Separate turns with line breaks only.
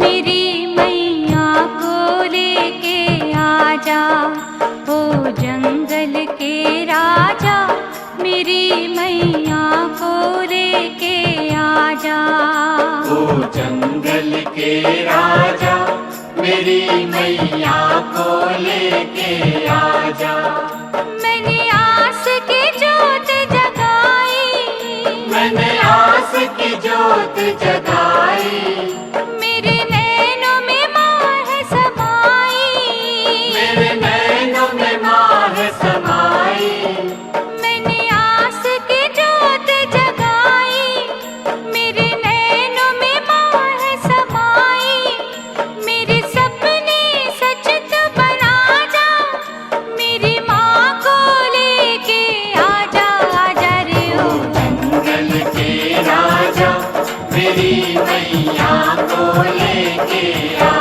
मेरी मैया को लेके आजा, ओ जंगल के राजा, मेरी मैया को लेके आजा।
ओ जंगल के राजा, मेरी मैया को लेके आजा।
मैंने आस की जोत जगाई,
मैंने आस की जोत जगाई,
मेरे नैनों में माँ है समाई,
मेरे नैनों में माँ है समाई।
मैंने आस की जोत जगाई, मेरे नैनों में माँ है समाई, मेरे सपने सच तो बना जा, मेरी माँ को लेके आजा, आजा रे ओ
जंगल के राजा, मेरी मैया को लेके आ।